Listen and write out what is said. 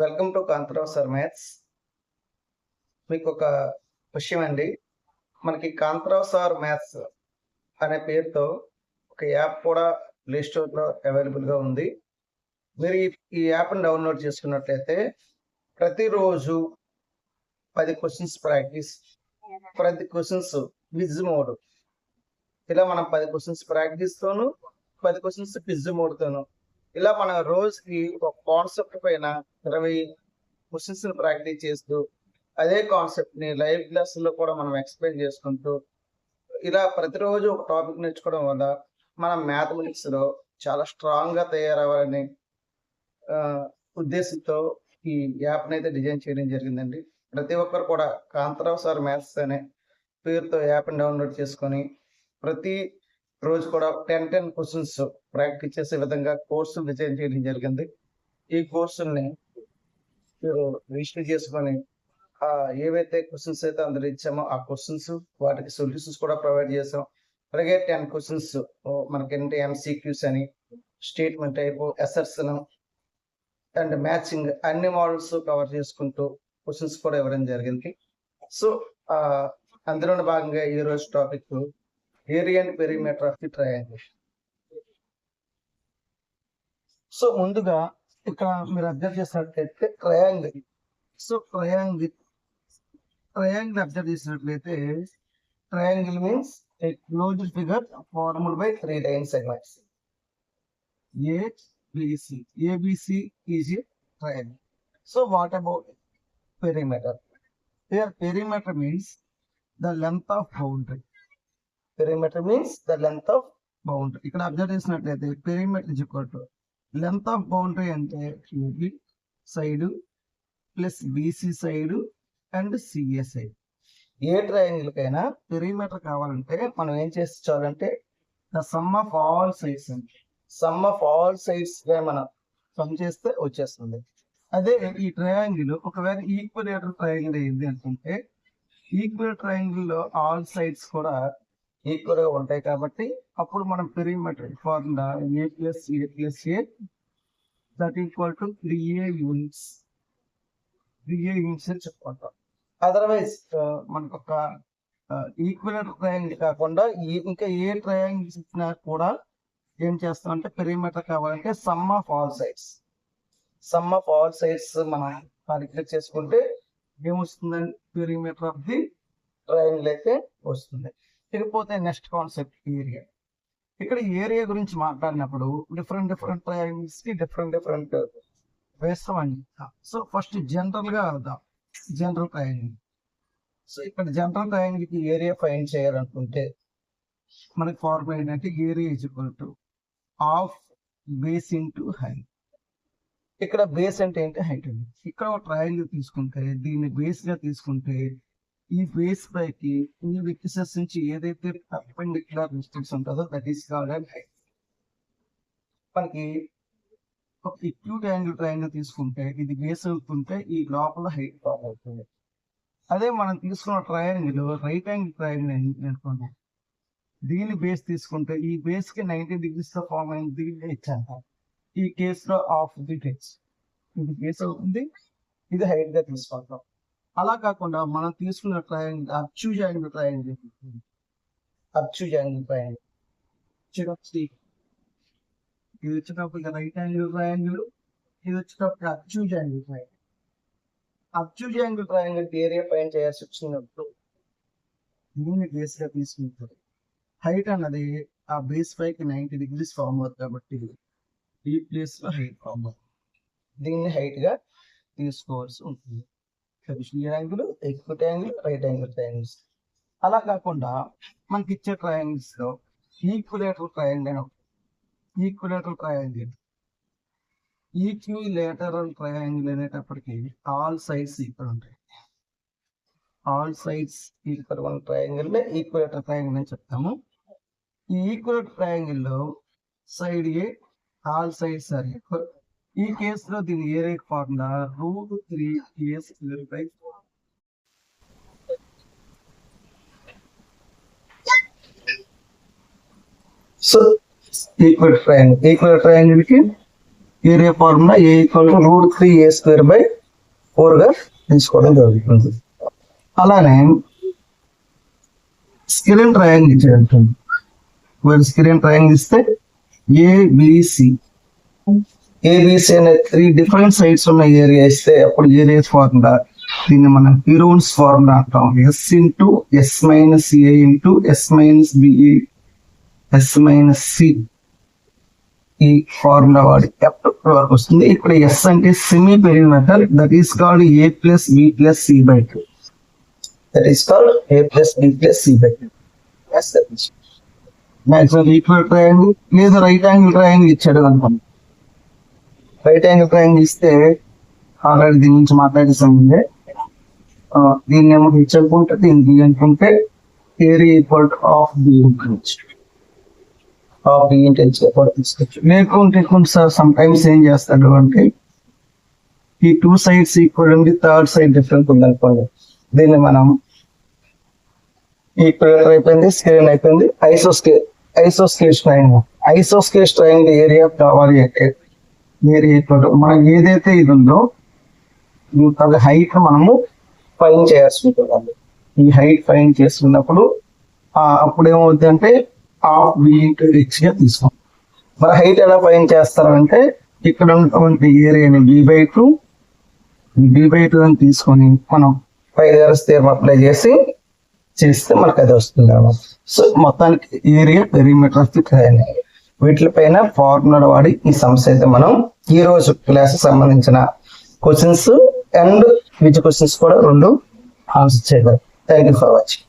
Welcome to Kantha Rao sir maths. మీకు ఒక విషయం అండి, మనకి కాంతరావు సార్ మ్యాథ్స్ అనే పేరుతో ఒక యాప్ కూడా ప్లే స్టోర్లో అవైలబుల్గా ఉంది. మీరు ఈ యాప్ని డౌన్లోడ్ చేసుకున్నట్లయితే ప్రతిరోజు 10 questions practice, 10 questions quiz mode, ఇలా మనం 10 క్వశ్చన్స్ ప్రాక్టీస్తోను 10 క్వశ్చన్స్ క్విజ్ మోడ్తోను ఇలా మన రోజుకి ఒక కాన్సెప్ట్ పైన 20 క్వశ్చన్స్ ప్రాక్టీస్ చేస్తూ అదే కాన్సెప్ట్ని లైవ్ క్లాసుల్లో కూడా మనం ఎక్స్ప్లెయిన్ చేసుకుంటూ ఇలా ప్రతిరోజు ఒక టాపిక్ నేర్చుకోవడం వల్ల మనం మ్యాథమెటిక్స్లో చాలా స్ట్రాంగ్గా తయారవ్వాలని ఉద్దేశంతో ఈ యాప్ని అయితే డిజైన్ చేయడం జరిగిందండి. ప్రతి ఒక్కరు కూడా కాంతరావు సార్ మ్యాథ్స్ అనే పేరుతో యాప్ని డౌన్లోడ్ చేసుకొని ప్రతి రోజు కూడా 10 క్వశ్చన్స్ ప్రాక్టీస్ చేసే విధంగా కోర్సు డిజైన్ చేయడం జరిగింది. ఈ కోర్సుల్ని మీరు రిజిస్టర్ చేసుకొని ఏవైతే క్వశ్చన్స్ అయితే అందులో ఇచ్చామో ఆ క్వశ్చన్స్ వాటికి సొల్యూషన్స్ కూడా ప్రొవైడ్ చేసాం. అలాగే 10 క్వశ్చన్స్ మనకేంటి ఎంసీక్యూస్ అని, statement type, assertion and matching అన్ని మోడల్స్ కవర్ చేసుకుంటూ క్వశ్చన్స్ కూడా ఇవ్వడం జరిగింది. సో అందులోని భాగంగా ఈరోజు topic area and perimeter of the triangle. So ముందుగా ఇక్కడ మీరు అబ్జర్వ్ చేసినట్లయితే ట్రయాంగిల్. సో ట్రయాంగిల్ అబ్జర్వ్ చేసినట్లయితే triangle means a closed figure formed by 3 line segments. ABC is a triangle. So what about perimeter? Here perimeter means the length of boundary. Perimeter means the length of boundary. ఇక్కడ observe చేసినట్లయితే perimeter is equal to length of boundary అంటే AB side plus BC side and CA side. A triangle కైనా perimeter కావాలంటే మనం ఏం చేసుకోవాలంటే the sum of all sides మనం some చేస్తే వచ్చేస్తుంది. అదే ఈ ట్రయాంగిల్ ఒకవేళ ఈక్వలేటర్ ట్రయాంగిల్ అయింది అనుకుంటే ఈక్వల్ ట్రయాంగిల్ లో ఆల్ సైడ్స్ కూడా ఈక్వల్ గా ఉంటాయి కాబట్టి అప్పుడు మనం perimeter formula A plus A that equal to 3A units అని చెప్పుకుంటాం. అదర్వైజ్ మనకు ఒక ఈక్వల్ ట్రయాంగిల్ కాకుండా ఇంకా ఏ ట్రయాంగిల్స్ ఇచ్చినా కూడా ఏం చేస్తాం అంటే పెరిమీటర్ కావాలంటే సమ్ ఆఫ్ ఆల్ సైడ్స్ మనం క్యాలిక్యులేట్ చేసుకుంటే ఏమొస్తుందండి పెరిమీటర్ ఆఫ్ ది ట్రయాంగిల్ అయితే వస్తుంది. ఇకపోతే నెక్స్ట్ కాన్సెప్ట్ ఏరియా. ఇక్కడ ఏరియా గురించి మాట్లాడినప్పుడు డిఫరెంట్ ట్రయాంగిల్స్ కి డిఫరెంట్ వేస్తామండి. So first general triangle. So ఇక్కడ జనరల్ ట్రయాంగిల్ కి ఏరియా ఫైండ్ చేయాలనుకుంటే మనకి ఫార్ములా ఏంటంటే area is equal to half base into height. ఇక్కడ బేస్ అంటే ఏంటి హైట్ అండి. ఇక్కడ ఒక ట్రయాంగిల్ తీసుకుంటే దీన్ని బేస్ గా తీసుకుంటే ఈ బేస్ పైకి ఈ వెక్టర్స్ నుంచి ఏదైతే పర్పెండిక్యులర్ డిస్టెన్స్ ఉంటుందో that is called and height. మనకి ఒక ఎక్యూట్ యాంగిల్ ట్రయాంగిల్ తీసుకుంటే ఇది బేస్ అవుతుంటే ఈ లోపల హైట్ ఫామ్ అవుతుంది. అదే మనం తీసుకున్న ట్రయాంగిల్ రైట్ యాంగిల్ ట్రయాంగిల్ అనుకోండి, దీని బేస్ తీసుకుంటే ఈ బేస్ కి 90 degrees తో ఫామ్ అయింది హెచ్ అంటాం. ఈ కేసులో ఆఫ్ ది హెచ్ ఇది బేస్ అవుతుంది, ఇది హైట్ గా తీసుకుంటాం. అలా కాకుండా మనం తీసుకున్న ట్రయాంగిల్ అబ్ట్యూజ్ యాంగిల్ ట్రయాంగిల్ ఇది వచ్చేటప్పుడు రైట్ యాంగిల్ ట్రయాంగిల్, ఇది వచ్చేటప్పుడు అబ్ట్యూజ్ angle triangle. అబ్ట్యూజ్ angle triangle area find చేయాల్సి వచ్చినప్పుడు దీన్ని బేస్ గా తీసుకుంటారు. హైట్ అన్నది ఆ బేస్ పైకి 90 degrees ఫామ్ అవుతుంది కాబట్టి ఈ ప్లేస్ లో హైట్ ఫామ్ అవుతుంది. దీన్ని హైట్ గా తీసుకోవాల్సి ఉంటుంది. Angle, acute angle, right angle triangles. అలా కాకుండా మనకి ఇచ్చే ట్రయాంగిల్స్ లో ఈక్విలేటరల్ ట్రయాంగిల్ అనేటప్పటికి ఆల్ సైడ్స్ ఈక్వల్ ఉంటాయి. ఆల్ సైడ్స్ ఈక్వల్ ఉన్న ట్రయాంగిల్ ఈక్విలేటరల్ ట్రయాంగిల్ అని చెప్తాము. ఈ ఈక్విలేటరల్ ట్రయాంగిల్ లో side a all sides are equal. ఈ కేసులో దీని area formula √3a²/4. So equal triangle కి area formula a equal to √3a²/4 గా తీసుకోవడం జరుగుతుంది. అలానే స్కిలెన్ ట్రయాంగిల్ ఇచ్చేటట్టు స్కిలెన్ ట్రయాంగిల్ ఇస్తే ఏబిసి అనే 3 డిఫరెంట్ సైడ్స్ ఉన్న ఏరియా ఇస్తే అప్పుడు ఏరియా ఫార్ములా దీన్ని మనం హీరోన్స్ ఫార్ములా అంటాం. S into S minus A into S minus B S minus C ఈ ఫార్ములా వాడి వరకు వస్తుంది. ఇక్కడ S అంటే semi perimeter, that is called A plus B plus C/2. That is called A plus B plus C/2. Maximum equal triangle లేదా right angle triangle ఇచ్చాడు అనుకోండి. Right angle triangle ఇస్తే ఆల్రెడీ దీని నుంచి మాట్లాడేసామంటే దీన్ని ఏమో హెచ్ అనుకుంటే దీనికి అనుకుంటే area equal to half B తీసుకోవచ్చు. లేకుంటే సార్ సమ్ టైమ్స్ ఏం చేస్తాడు అంటే ఈ 2 సైడ్స్ ఈక్వల్ ఉంది, థర్డ్ సైడ్ డిఫరెంట్ ఉంది అనుకోండి. దీన్ని మనం ఈక్వల్ అయిపోయింది, స్కేల్ అయిపోయింది, ఐసోస్కేల్ ట్రయాంగిల్ ఏరియా కావాలి అంటే ఏరియా ఈక్వల్ టు మనం ఏదైతే ఇది ఉందో హైట్ మనము ఫైన్ చేయాల్సి ఉంటుంది. ఈ హైట్ ఫైన్ చేస్తున్నప్పుడు అప్పుడు ఏమవుతుంది అంటే హాఫ్ బి ఇంటూ హెచ్ గా తీసుకోం. మరి హైట్ ఎలా ఫైన్ చేస్తారంటే ఇక్కడ ఉన్నటువంటి ఏరియాని b/2 అని తీసుకొని మనం పైథాగరస్ థియరం అప్లై చేస్తే మనకు అది వస్తుంది అన్నమాట. సో మొత్తానికి area perimeter of the triangle. వీటిపైన ఫార్ములా వాడి ఈ సమస్య అయితే మనం ఈ రోజు క్లాస్ సంబంధించిన క్వశ్చన్స్ అండ్ విచ్ క్వశ్చన్స్ కూడా 2 ఆన్సర్ చేయగలం. Thank you for watching.